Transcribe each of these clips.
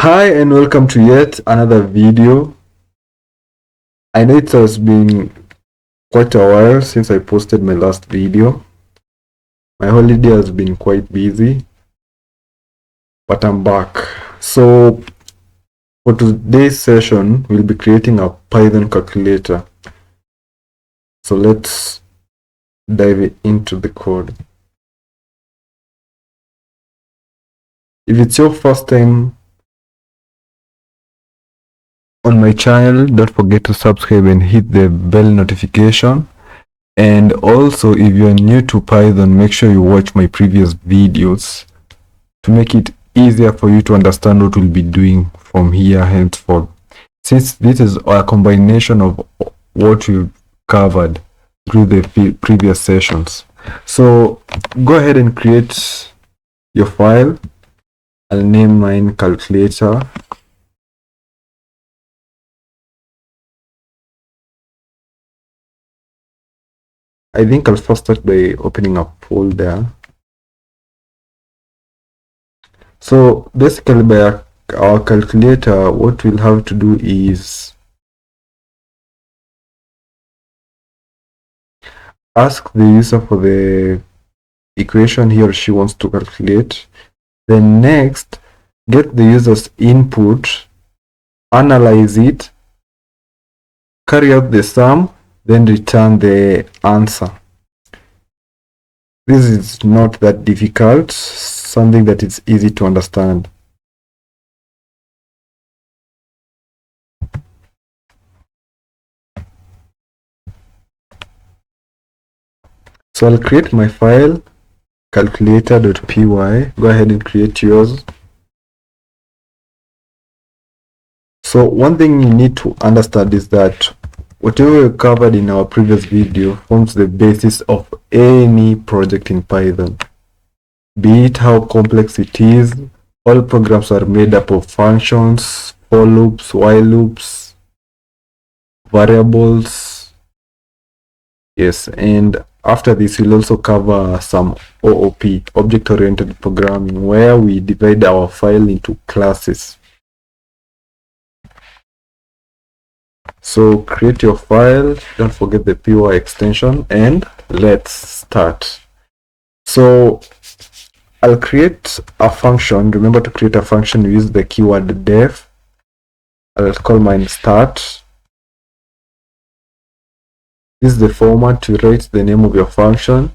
Hi and welcome to yet another video. I know it has been quite a while since I posted my last video. My holiday has been quite busy, but I'm back. So for today's session, we'll be creating a Python calculator. So let's dive into the code. If it's your first time on my channel, don't forget to subscribe and hit the bell notification. And also, if you're new to Python, make sure you watch my previous videos to make it easier for you to understand what we'll be doing from here henceforth, since this is a combination of what we've covered through the previous sessions. So go ahead and create your file. I'll name mine calculator. I think I'll first start by opening a folder. So basically, by our calculator, what we'll have to do is ask the user for the equation he or she wants to calculate. Then next, get the user's input, analyze it, carry out the sum, then return the answer. This is not that difficult, something that is easy to understand. So I'll create my file, calculator.py. Go ahead and create yours. So one thing you need to understand is that whatever we covered in our previous video forms the basis of any project in Python. Be it how complex it is, all programs are made up of functions, for loops, while loops, variables. Yes, and after this we'll also cover some OOP, object-oriented programming, where we divide our file into classes. So create your file, don't forget the py extension, and let's start. So I'll create a function. Remember, to create a function, use the keyword def. I'll call mine start. This is the format to write the name of your function,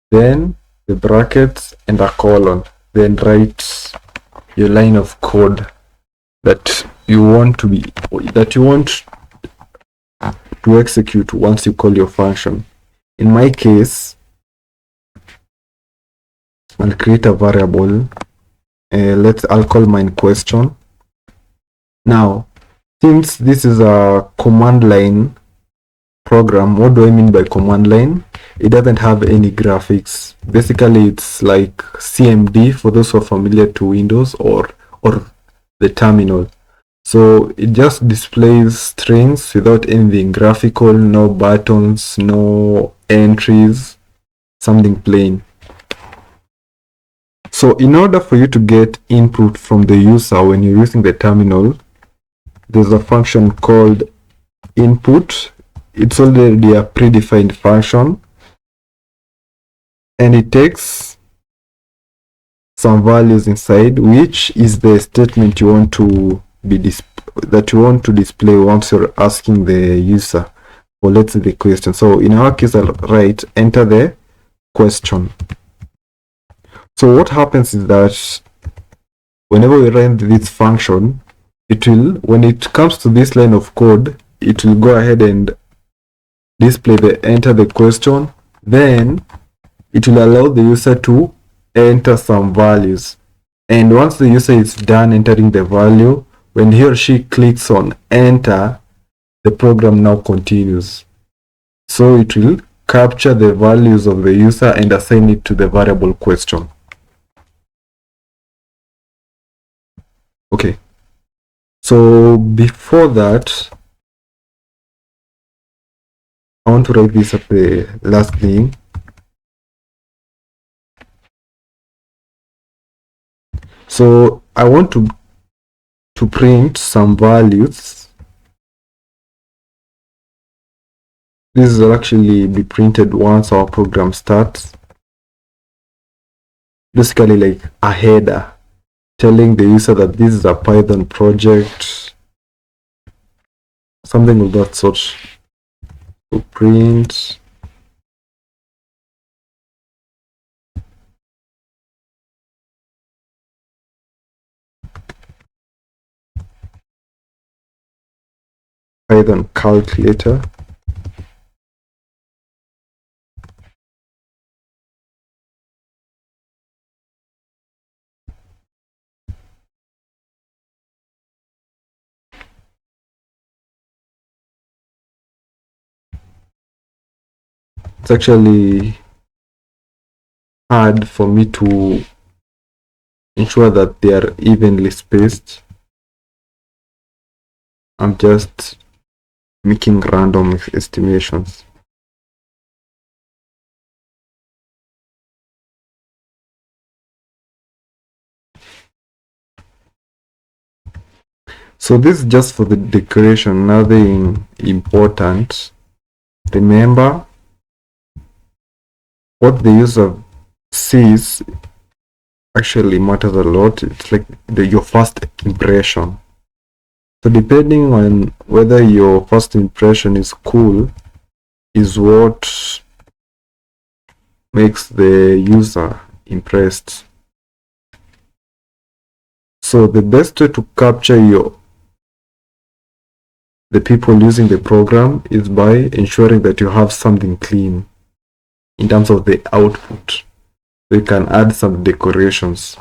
then the brackets and a colon, then write your line of code that you want to execute once you call your function. In my case, I'll create a variable. I'll call mine question. Now, since this is a command line program, what do I mean by command line? It doesn't have any graphics. Basically, it's like CMD for those who are familiar to Windows or the terminal. So it just displays strings without anything graphical, no buttons, no entries, something plain. So in order for you to get input from the user when you're using the terminal, there's a function called input. It's already a predefined function, and it takes some values inside, which is the statement you want to display once you're asking the user for, let's say, the question. So in our case, I'll write enter the question. So what happens is that whenever we run this function, when it comes to this line of code, it will go ahead and display the enter the question. Then it will allow the user to enter some values. And once the user is done entering the value, when he or she clicks on enter, the program now continues. So it will capture the values of the user and assign it to the variable question. Okay. So before that, I want to write this at the last thing. So I want to to print some values. This will actually be printed once our program starts. Basically like a header telling the user that this is a Python project, something of that sort. So print Python calculator. It's actually hard for me to ensure that they are evenly spaced. I'm just making random estimations. So this is just for the decoration, nothing important. Remember, what the user sees actually matters a lot. It's like your first impression. So depending on whether your first impression is cool is what makes the user impressed. So the best way to capture the people using the program is by ensuring that you have something clean in terms of the output. So you can add some decorations.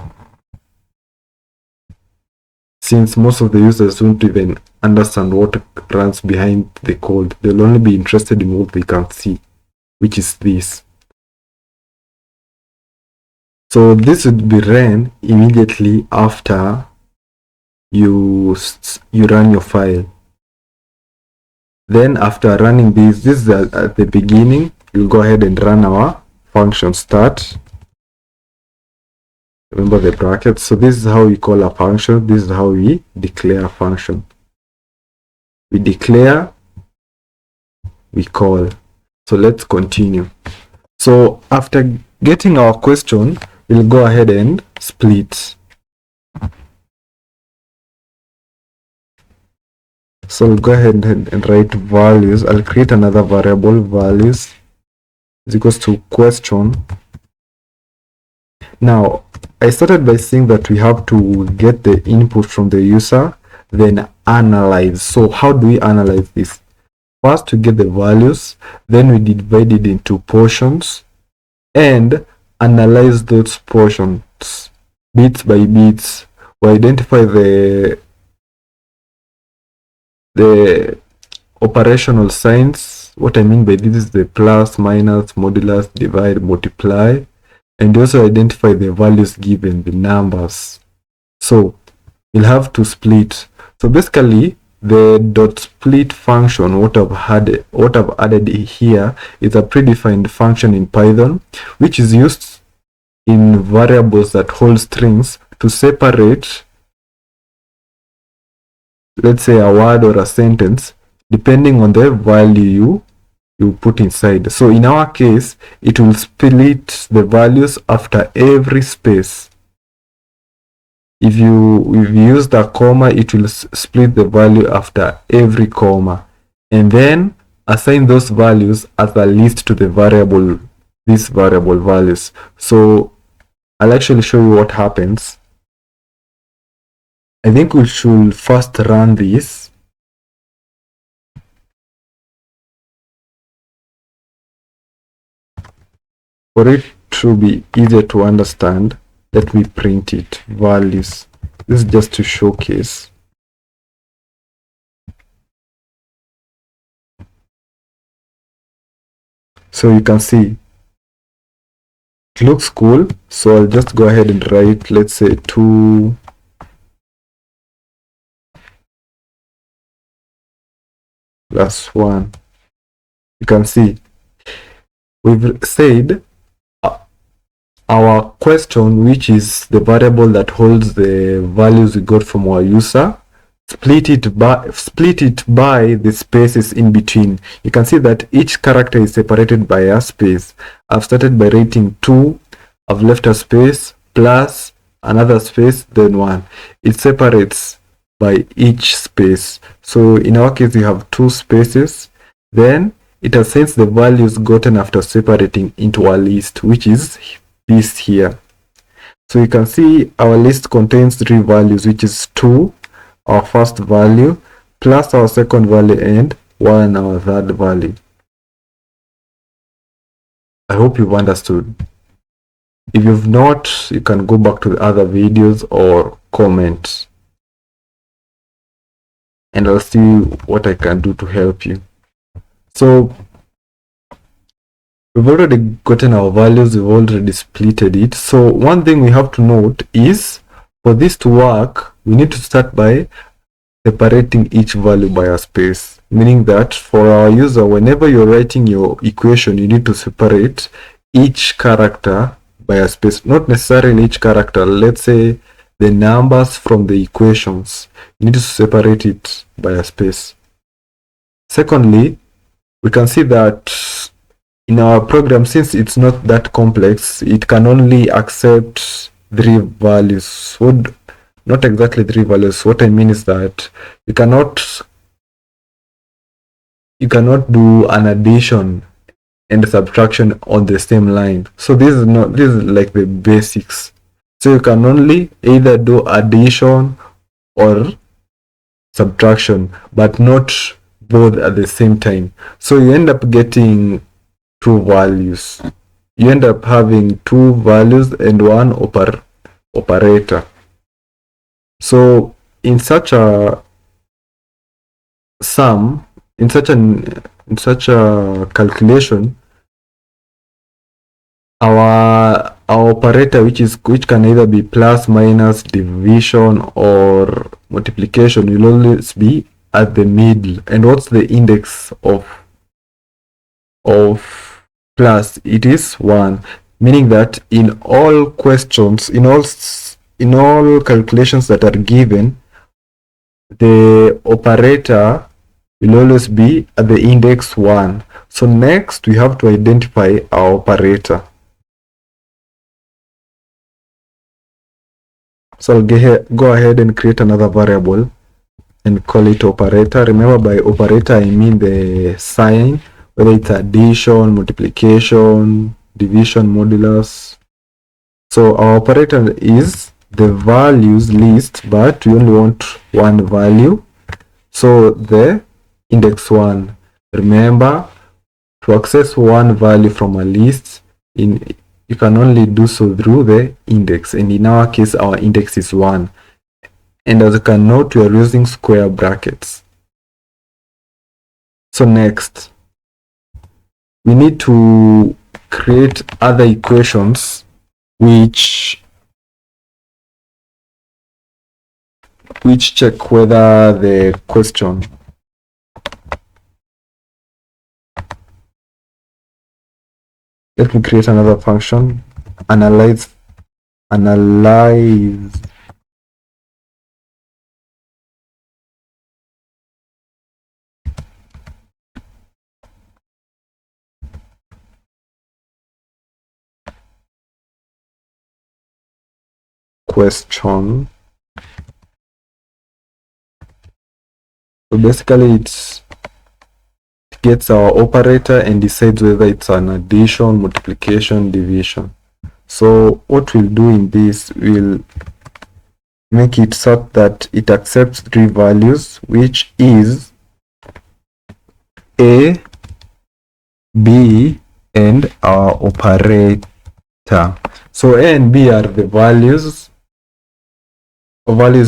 Since most of the users won't even understand what runs behind the code, they'll only be interested in what they can see, which is this. So this would be ran immediately after you run your file. Then after running this is at the beginning, we'll go ahead and run our function start. Remember the brackets. So this is how we call a function. This is how we declare a function. We declare, we call. So let's continue. So after getting our question, we'll go ahead and split. So we'll go ahead and write values. I'll create another variable, values is equals to question. Now, I started by saying that we have to get the input from the user, then analyze. So how do we analyze this? First, we get the values, then we divide it into portions and analyze those portions bits by bits. We identify the operational signs. What I mean by this is the plus, minus, modulus, divide, multiply, and also identify the values given, the numbers. So we'll have to split. So basically the dot split function, what I've added here is a predefined function in Python, which is used in variables that hold strings to separate, let's say, a word or a sentence depending on the value you put inside. So in our case, it will split the values after every space. If you use the comma, it will split the value after every comma, and then assign those values as a list to the variable, these variable values. So I'll actually show you what happens. I think we should first run this. For it to be easier to understand, let me print it, values. This is just to showcase. So you can see it looks cool. So I'll just go ahead and write, let's say 2 plus 1. You can see we've said our question, which is the variable that holds the values we got from our user, split it by the spaces in between. You can see that each character is separated by a space. I've started by writing 2, I've left a space, plus another space, then 1. It separates by each space. So in our case, we have 2 spaces. Then it assigns the values gotten after separating into a list, which is this here. So you can see our list contains 3 values, which is 2, our first value, plus our second value, and 1, our third value. I hope you've understood. If you've not, you can go back to the other videos or comment, and I'll see what I can do to help you. So we've already gotten our values, we've already splitted it. So one thing we have to note is, for this to work, we need to start by separating each value by a space, meaning that for our user, whenever you're writing your equation, you need to separate each character by a space. Not necessarily each character, let's say the numbers from the equations, you need to separate it by a space. Secondly, we can see that in our program, since it's not that complex, it can only accept 3 values. Not exactly 3 values. What I mean is that you cannot do an addition and a subtraction on the same line. So this is like the basics. So you can only either do addition or subtraction, but not both at the same time. So you end up getting 2 values. You end up having 2 values and 1 operator. So in such a sum, in such a calculation, our operator, which can either be plus, minus, division, or multiplication, will always be at the middle. And what's the index of plus? It is 1, meaning that in all questions, in all calculations that are given, the operator will always be at the index 1. So next we have to identify our operator. So I'll go ahead and create another variable and call it operator. Remember, by operator I mean the sign, whether it's addition, multiplication, division, modulus. So our operator is the values list, but we only want 1 value. So the index 1. Remember, to access 1 value from a list, you can only do so through the index, and in our case our index is 1. And as you can note, we are using square brackets. So next, we need to create other equations which check whether the question let me create another function, analyze question. So basically it gets our operator and decides whether it's an addition, multiplication, division. So what we'll do in this, we'll make it so that it accepts 3 values, which is A, B, and our operator. So A and B are the values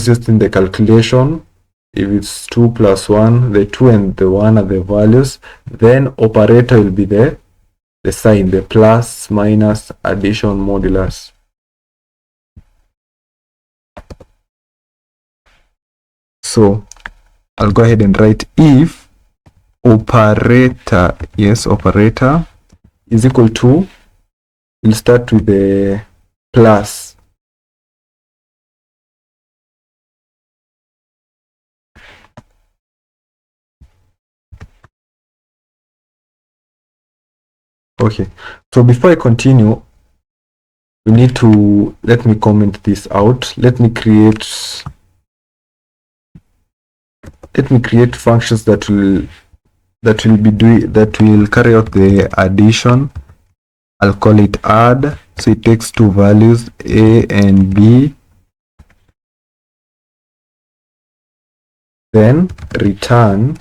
used in the calculation. If it's 2 plus 1, the 2 and the 1 are the values. Then operator will be the sign, the plus, minus, addition, modulus. So I'll go ahead and write if operator, operator is equal to, we'll start with the plus. Okay, so before I continue, we need to let me comment this out. Let me create functions that will carry out the addition. I'll call it add. So it takes two values, a and b, then return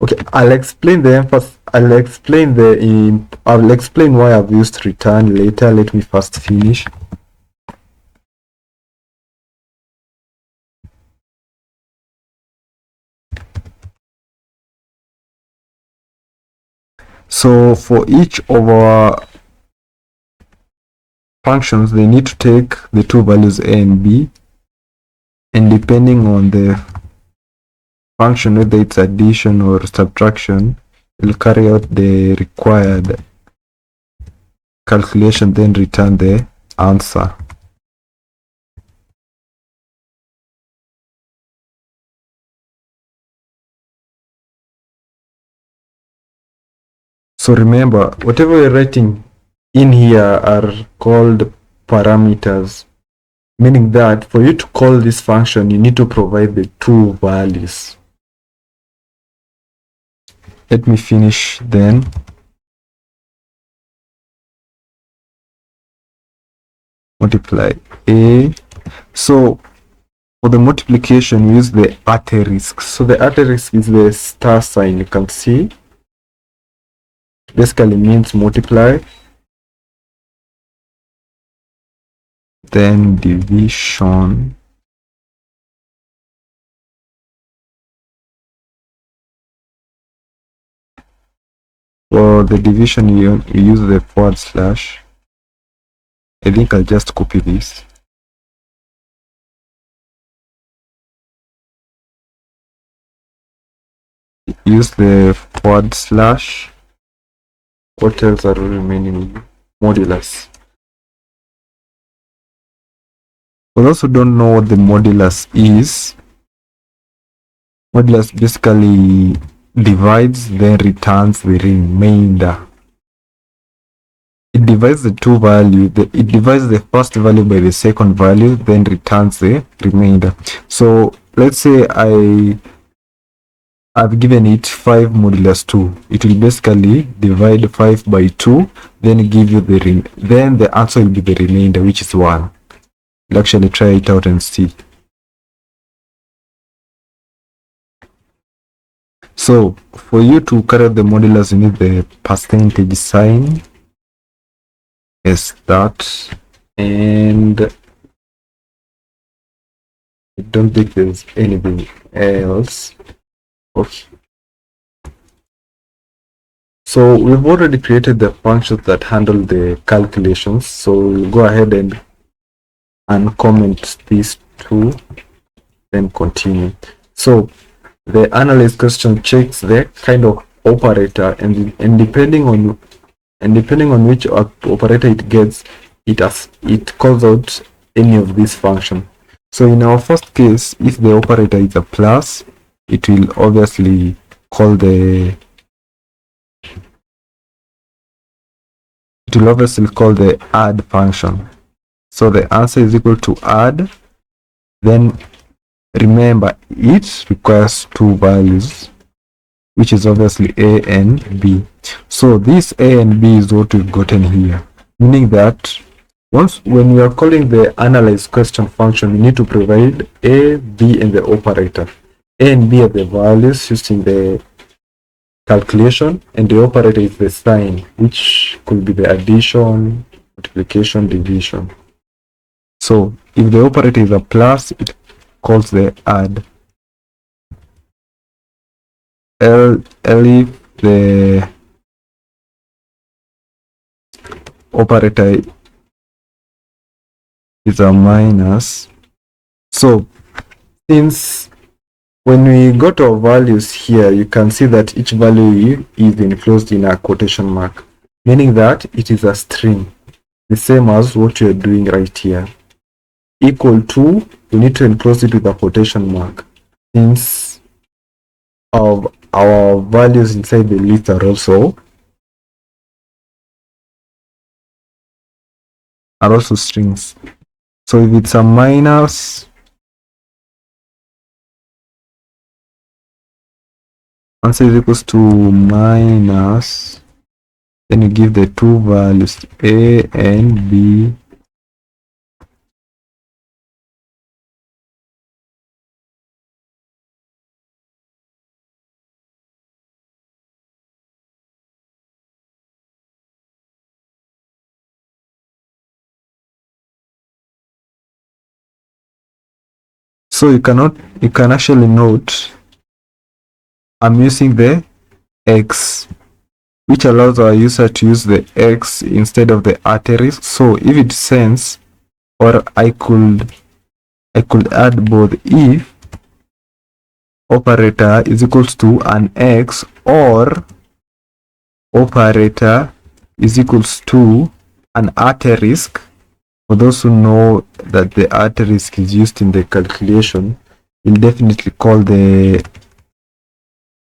okay. I'll explain why I've used return later. Let me first finish. So for each of our functions, they need to take the two values a and b, and depending on the function, whether it's addition or subtraction, will carry out the required calculation, then return the answer. So remember, whatever we're writing in here are called parameters, meaning that for you to call this function, you need to provide the two values. Let me finish then. Multiply a. So for the multiplication, we use the asterisk. So the asterisk is the star sign. You can see basically means multiply, then division, for the division you use the forward slash. I think I'll just copy this. Use the forward slash. What else are remaining? Modulus. For those who don't know what the modulus is, modulus basically divides, then returns the remainder. It divides the two values. It divides the first value by the second value, then returns the remainder. So let's say I've given it 5 modulus 2. It will basically divide 5 by 2, then give you then the answer will be the remainder, which is 1. We'll actually try it out and see. So for you to carry out the modulus, you need the percentage sign as that, and I don't think there's anything else. Okay. So we've already created the functions that handle the calculations. So we'll go ahead and uncomment these two, then continue. So the analyze question checks the kind of operator, and depending on which operator it gets, it calls out any of these functions. So in our first case, if the operator is a plus, it will obviously call the add function. So the answer is equal to add. Then remember, it requires two values, which is obviously a and b. So this a and b is what we've gotten here, meaning that when we are calling the analyze question function, we need to provide a, b, and the operator. A and b are the values used in the calculation, and the operator is the sign, which could be the addition, multiplication, division. So if the operator is a plus, it calls the add. If the operator is a minus. So since when we go to our values here, you can see that each value is enclosed in a quotation mark, meaning that it is a string, the same as what you're doing right here. equal to, we need to enclose it with a quotation mark, since of our values inside the list are also strings. So if it's a minus, answer is equals to minus, then you give the two values a and b. So you can actually note I'm using the x, which allows our user to use the x instead of the asterisk. So if it sends, or I could add both if operator is equals to an x or operator is equals to an asterisk. For those who know that the asterisk is used in the calculation, we'll definitely call the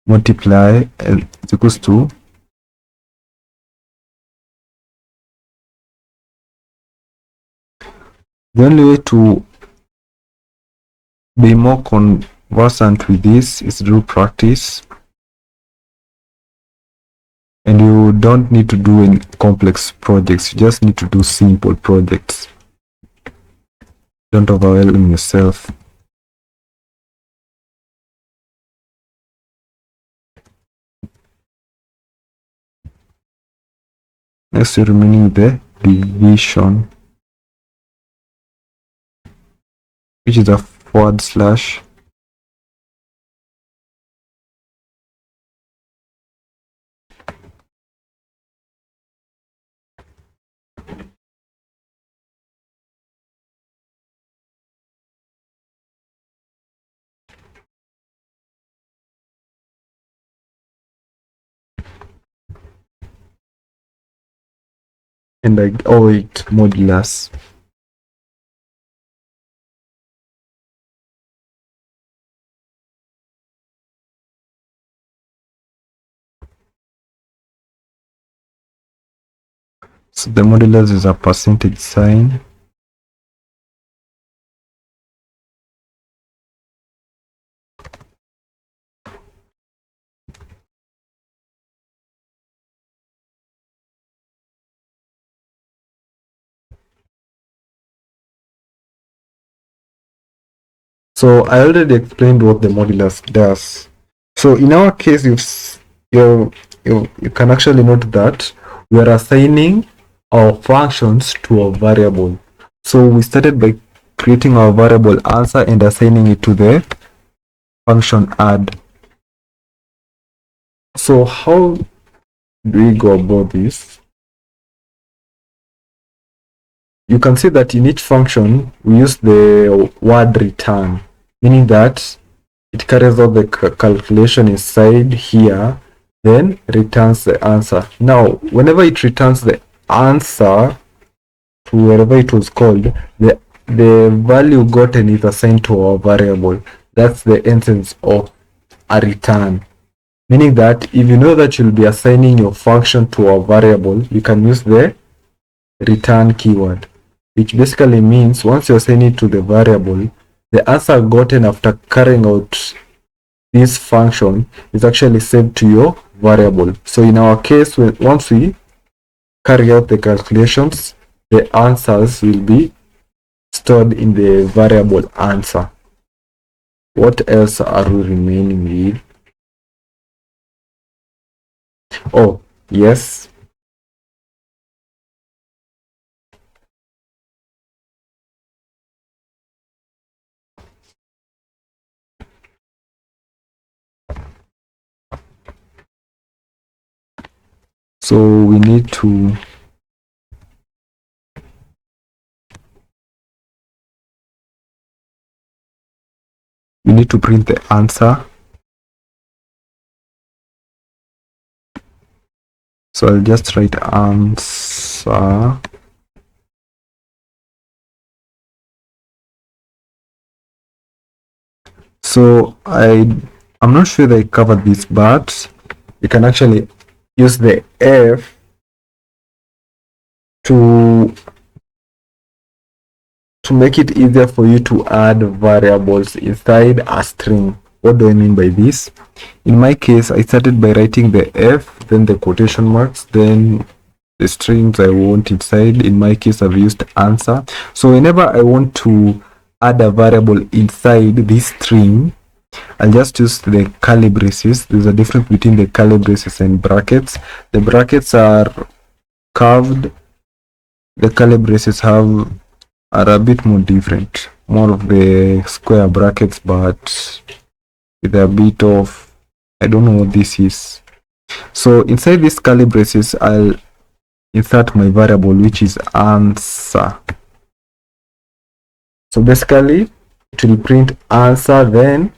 multiply is equals to the only way to be more conversant with this is through practice, and you don't need to do any complex projects, you just need to do simple projects. Don't overwhelm yourself. Next, we're remaining with the division, which is a forward slash. And wait, modulus. So the modulus is a percentage sign. So I already explained what the modulus does. So in our case, you can actually note that we are assigning our functions to a variable. So we started by creating our variable answer and assigning it to the function add. So how do we go about this? You can see that in each function we use the word return, meaning that it carries out the calculation inside here, then returns the answer. Now, whenever it returns the answer to wherever it was called, the value gotten is assigned to our variable. That's the essence of a return. Meaning that if you know that you'll be assigning your function to a variable, you can use the return keyword, which basically means once you assign it to the variable, the answer gotten after carrying out this function is actually saved to your variable. So in our case, once we carry out the calculations, the answers will be stored in the variable answer. What else are we remaining with? Oh, yes. So we need to print the answer. So I'll just write answer So I'm not sure that I covered this, but you can actually use the F to make it easier for you to add variables inside a string. What do I mean by this? In my case, I started by writing the F, then the quotation marks, then the strings I want inside. In my case, I've used answer. So whenever I want to add a variable inside this string, I'll just use the curly braces. There's a difference between the curly braces and brackets. The brackets are curved. The curly braces are a bit more different. More of the square brackets, but with a bit of, I don't know what this is. So inside these curly braces, I'll insert my variable, which is answer. So basically, it will print answer, then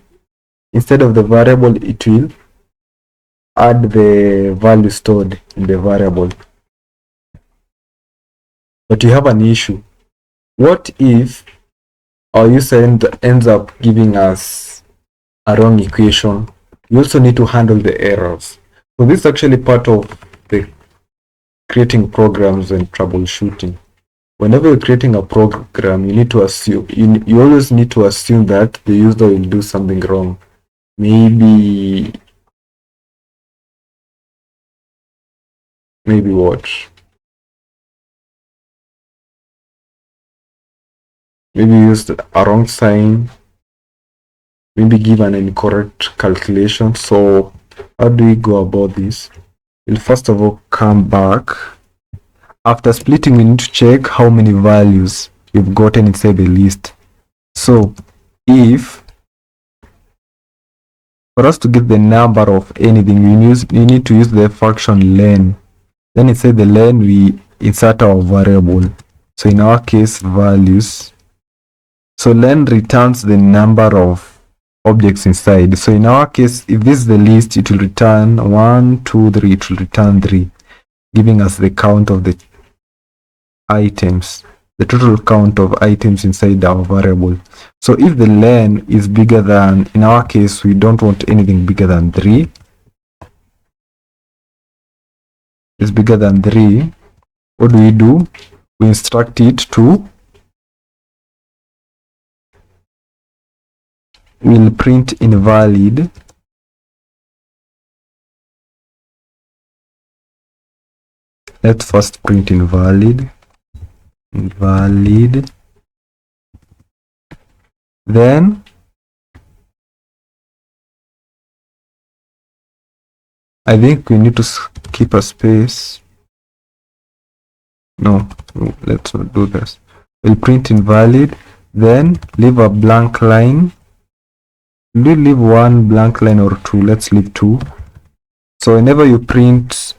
instead of the variable, it will add the value stored in the variable. But you have an issue. What if our user ends up giving us a wrong equation? We also need to handle the errors. So this is actually part of the creating programs and troubleshooting. Whenever you're creating a program, you need to assume, you always need to assume that the user will do something wrong. Maybe what? Maybe use a wrong sign. Maybe give an incorrect calculation. So how do we go about this? We'll first of all come back. After splitting, we need to check how many values we've gotten inside the list. So if for us to get the number of anything, we need to use the function len. Then inside the len, we insert our variable. So in our case, values. So len returns the number of objects inside. So in our case, if this is the list, it will return 1, 2, 3. It will return 3, giving us the count of the items, the total count of items inside our variable. So if the len is bigger than, in our case, we don't want anything bigger than 3. It's bigger than 3. What do? We instruct it to will print invalid. Let's first print invalid. Then I think we need to keep a space. No, let's not do this. We'll print invalid, then leave a blank line. Do you leave one blank line or two? Let's leave 2. So whenever you print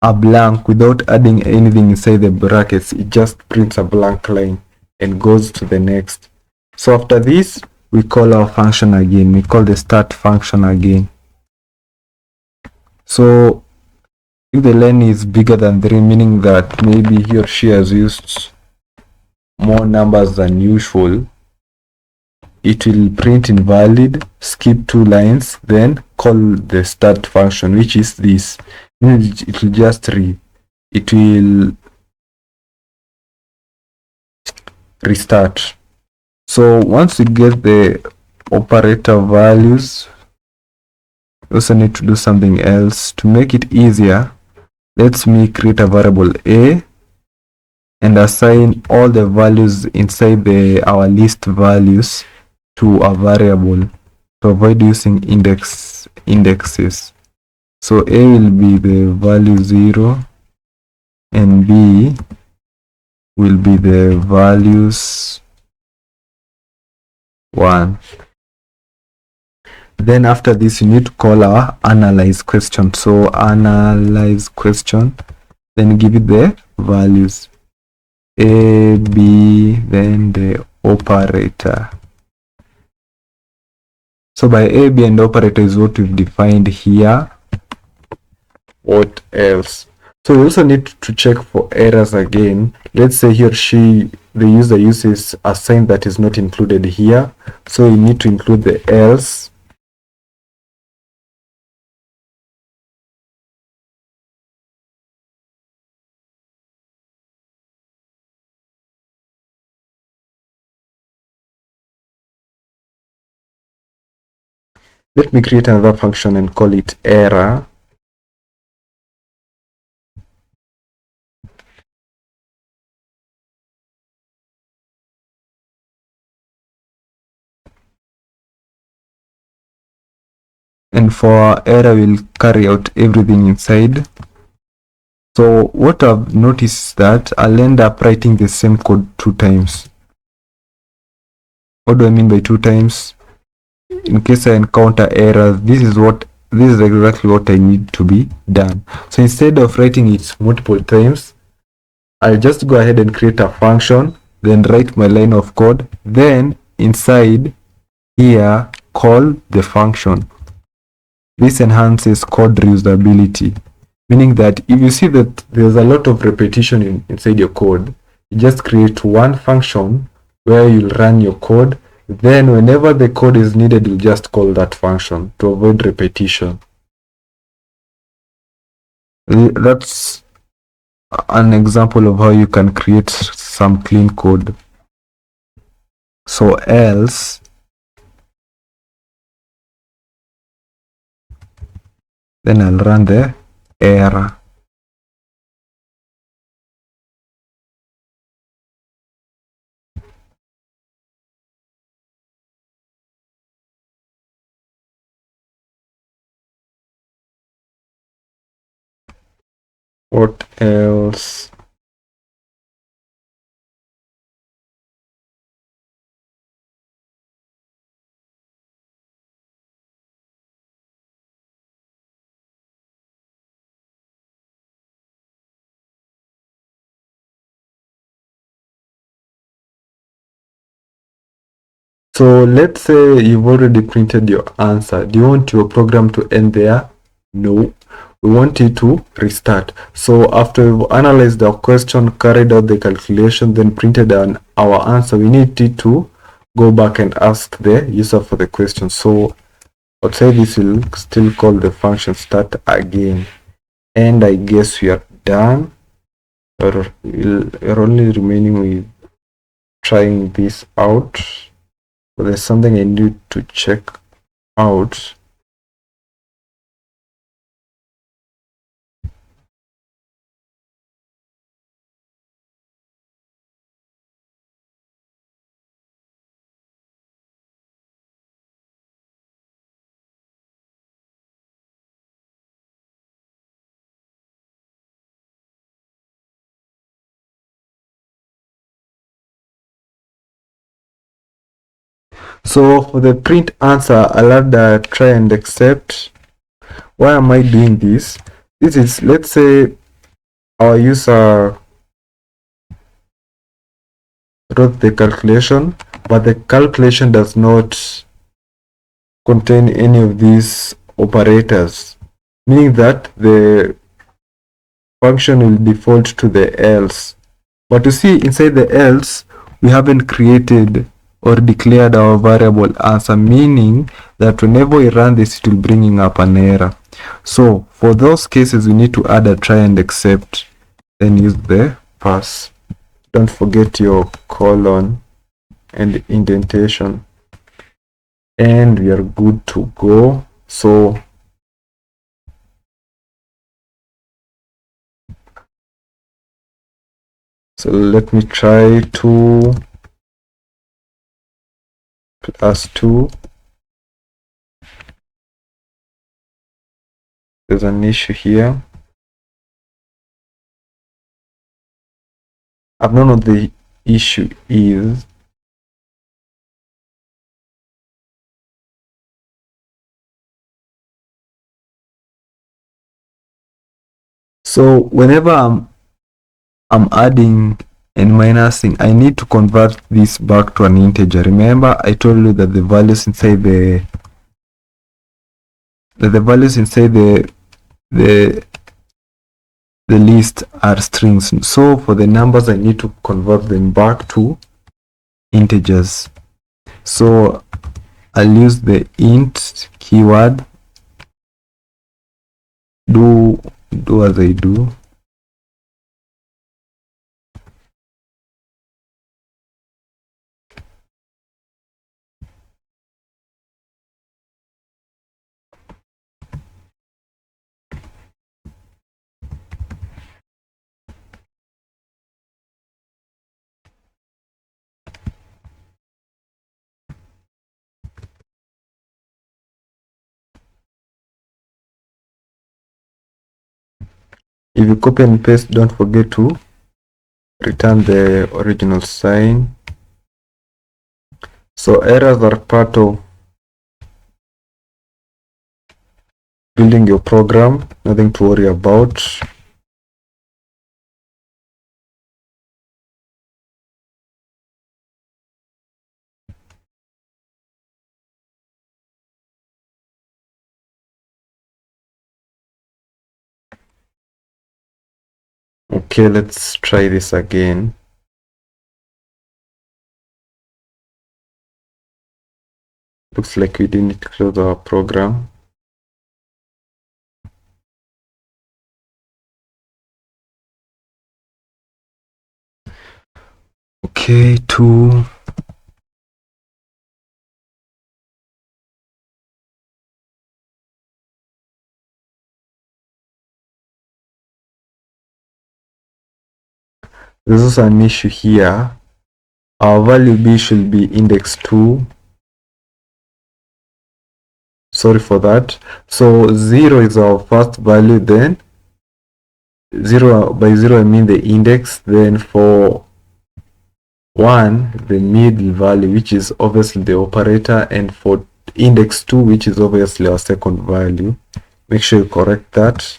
a blank without adding anything inside the brackets, it just prints a blank line and goes to the next. So after this, we call our function again. We call the start function again. So if the len is bigger than 3, meaning that maybe he or she has used more numbers than usual, it will print invalid, skip 2 lines, then call the start function, which is this. It will just read. It will restart. So once we get the operator values, we also need to do something else to make it easier. Let's create a variable a and assign all the values inside our list values to a variable to avoid using indexes. So a will be the value 0 and b will be the values 1. Then after this, you need to call our analyze question. So analyze question, then give it the values a, b, then the operator. So by a, b, and operator is what we've defined here. What else? So we also need to check for errors again. Let's say he or she, the user uses a sign that is not included here. So you need to include the else. Let me create another function and call it error. And for our error, we'll carry out everything inside. So what I've noticed is that I'll end up writing the same code 2 times. What do I mean by 2 times? In case I encounter errors, this is exactly what I need to be done. So instead of writing it multiple times, I'll just go ahead and create a function, then write my line of code, then inside here call the function. This enhances code reusability, meaning that if you see that there's a lot of repetition inside your code, you just create one function where you'll run your code. Then whenever the code is needed, you'll just call that function to avoid repetition. That's an example of how you can create some clean code. So else, then I'll run the error. What else? So let's say you've already printed your answer. Do you want your program to end there? No. We want it to restart. So after we've analyzed the question, carried out the calculation, then printed our answer, we need it to go back and ask the user for the question. So outside this, will still call the function start again. And I guess we are done. Or we're only remaining with trying this out. But there's something I need to check out. So for the print answer, I'll add the try and accept. Why am I doing this? This is, let's say our user wrote the calculation, but the calculation does not contain any of these operators, meaning that the function will default to the else. But you see, inside the else, we haven't created or declared our variable answer, meaning that whenever we run this, it will bring up an error. So for those cases, we need to add a try and accept, then use the pass. Don't forget your colon and indentation, and we are good to go. So let me try 2 plus 2. There's an issue here. I've known what the issue is. So whenever I'm adding and minusing, I need to convert this back to an integer. Remember, I told you that the values inside the the list are strings. So for the numbers, I need to convert them back to integers. So I'll use the int keyword. Do as I do. If you copy and paste, don't forget to return the original sign. So errors are part of building your program, nothing to worry about. Okay, let's try this again. Looks like we didn't close our program. Okay, two. This is an issue here. Our value b should be index 2. Sorry for that. So 0 is our first value, then 0 by 0 I mean the index, then for 1 the middle value, which is obviously the operator, and for index 2, which is obviously our second value. Make sure you correct that.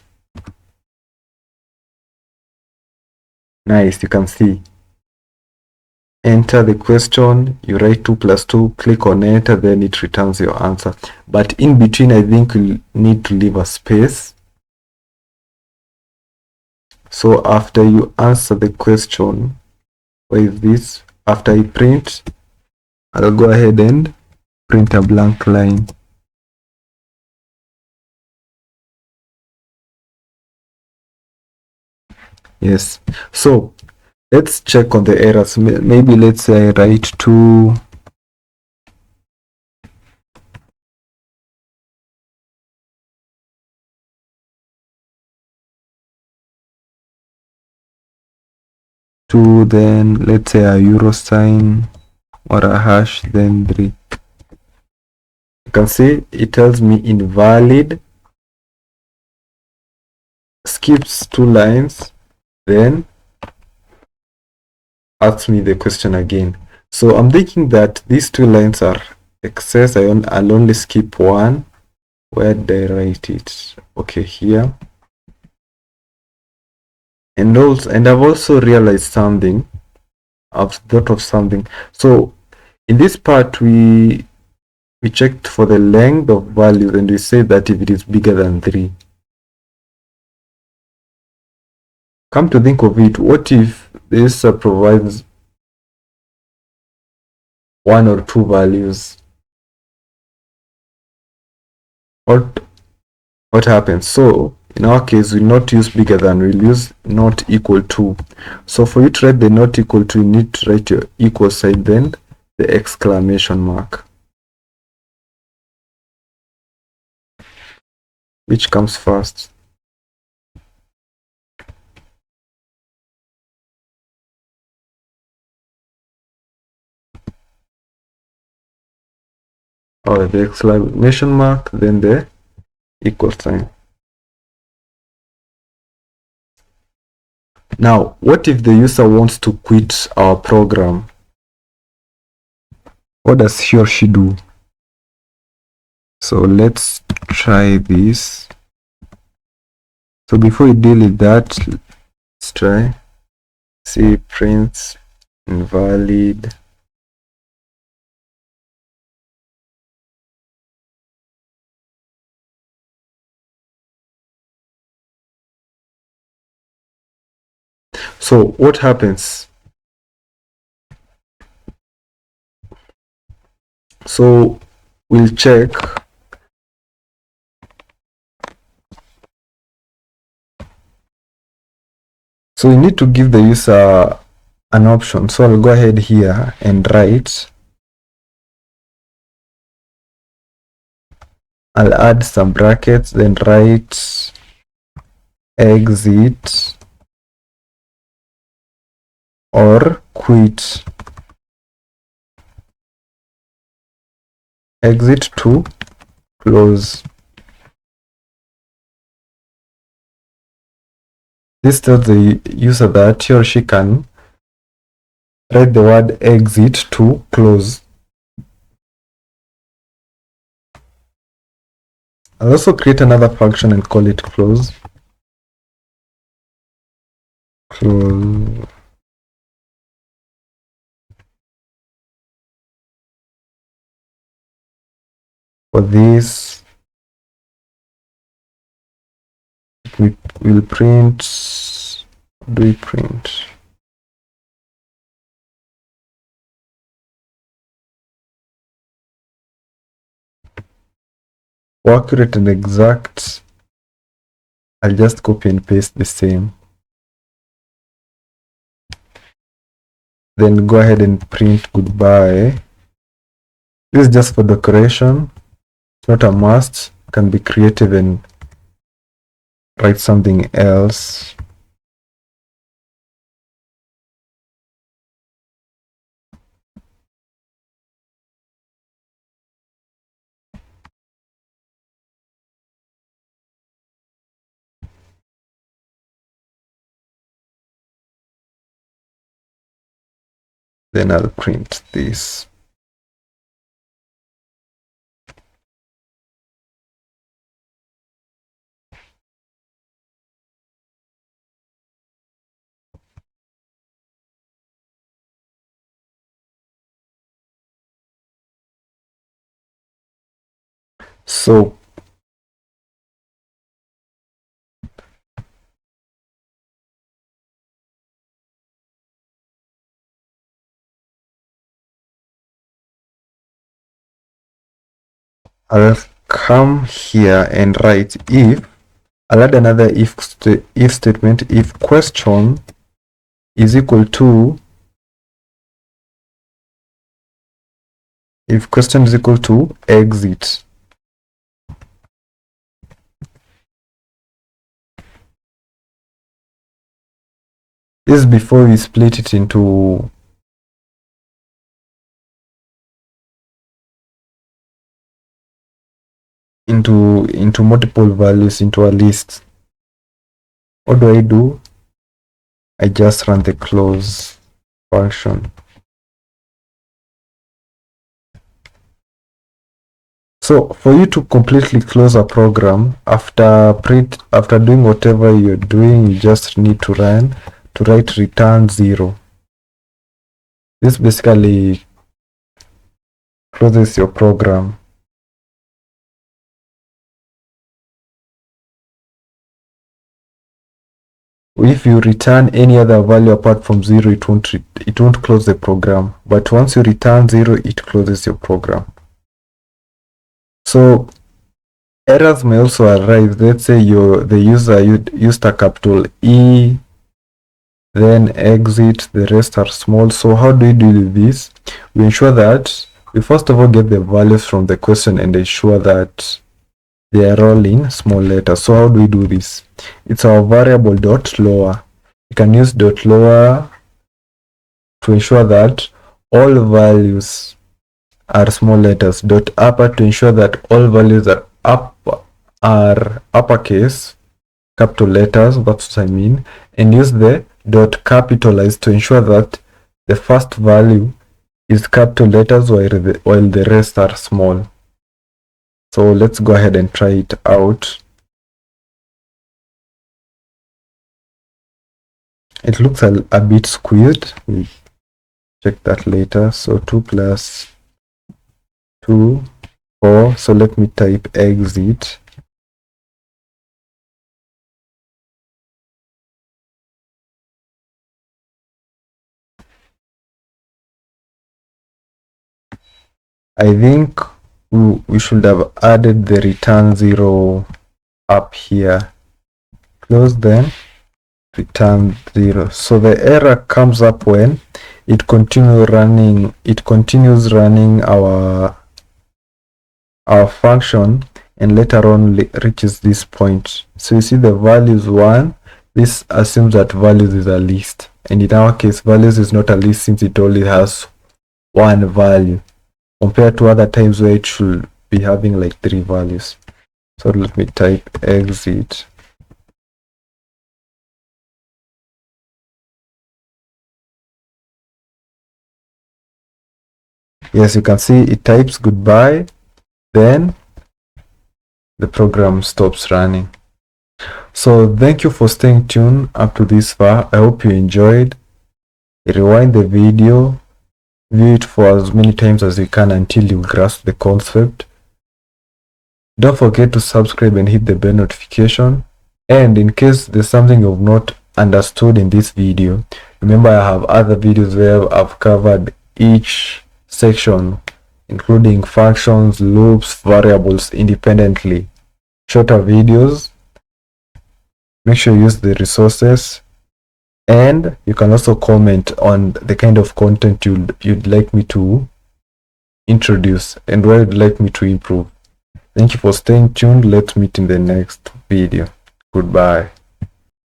Nice, you can see. Enter the question, you write 2 plus 2, click on enter, then it returns your answer. But in between, I think you need to leave a space. So after you answer the question, with this, after I print, I'll go ahead and print a blank line. Yes, so let's check on the errors. Maybe let's say I write 2 2, then let's say a euro sign or a hash, then 3. You can see it tells me invalid, skips 2 lines, then asks me the question again. So I'm thinking that these 2 lines are excess. I'll only skip 1. Where did I write it? Okay, here. And I've also realized something. I've thought of something. So in this part, we checked for the length of values, and we say that if it is bigger than 3. Come to think of it, what if this provides 1 or 2 values? What happens? So in our case, we'll not use bigger than, we'll use not equal to. So for you to write the not equal to, you need to write your equal sign, then the exclamation mark. Which comes first? Or the exclamation mark, then the equal sign. Now, what if the user wants to quit our program? What does he or she do? So let's try this. So before we deal with that, let's try see prints invalid. So what happens? So we'll check. So we need to give the user an option. So I'll go ahead here and write. I'll add some brackets, then write exit or quit. Exit to close. This tells the user that he or she can write the word exit to close. I'll also create another function and call it close. Close. For this, we will print. What do we print? For accurate and exact, I'll just copy and paste the same. Then go ahead and print goodbye. This is just for decoration. It's not a must. You can be creative and write something else. Then I'll print this. So I'll come here and write if. I'll add another if statement. If question is equal to, if question is equal to exit. This is before we split it into multiple values into a list. What do? I just run the close function. So for you to completely close a program, after doing whatever you're doing, you just need to write return 0. This basically closes your program. If you return any other value apart from 0, it won't close the program. But once you return 0, it closes your program. So errors may also arise. Let's say the user used a capital E, then exit, the rest are small. So how do we deal with this? We ensure that we first of all get the values from the question and ensure that they are all in small letters. So how do we do this? It's our variable dot lower. You can use dot lower to ensure that all values are small letters. Dot upper to ensure that all values are uppercase, capital letters. That's what I mean. And use the dot capitalize to ensure that the first value is capital letters while the rest are small. So let's go ahead and try it out. It looks a bit squared. We'll check that later. So 2 plus 2, 4. So let me type exit. I think we should have added the return 0 up here. Close, then return 0. So the error comes up when it continues running our function, and later on reaches this point. So you see the value is 1. This assumes that values is a list, and in our case values is not a list since it only has one value, compared to other times where it should be having like 3 values. So let me type exit. Yes, you can see it types goodbye, then the program stops running. So thank you for staying tuned up to this far. I hope you enjoyed. Rewind the video, view it for as many times as you can until you grasp the concept. Don't forget to subscribe and hit the bell notification. And in case there's something you've not understood in this video, remember I have other videos where I've covered each section, including functions, loops, variables independently. Shorter videos. Make sure you use the resources, and you can also comment on the kind of content you'd like me to introduce and where you'd like me to improve. Thank you for staying tuned. Let's meet in the next video. Goodbye.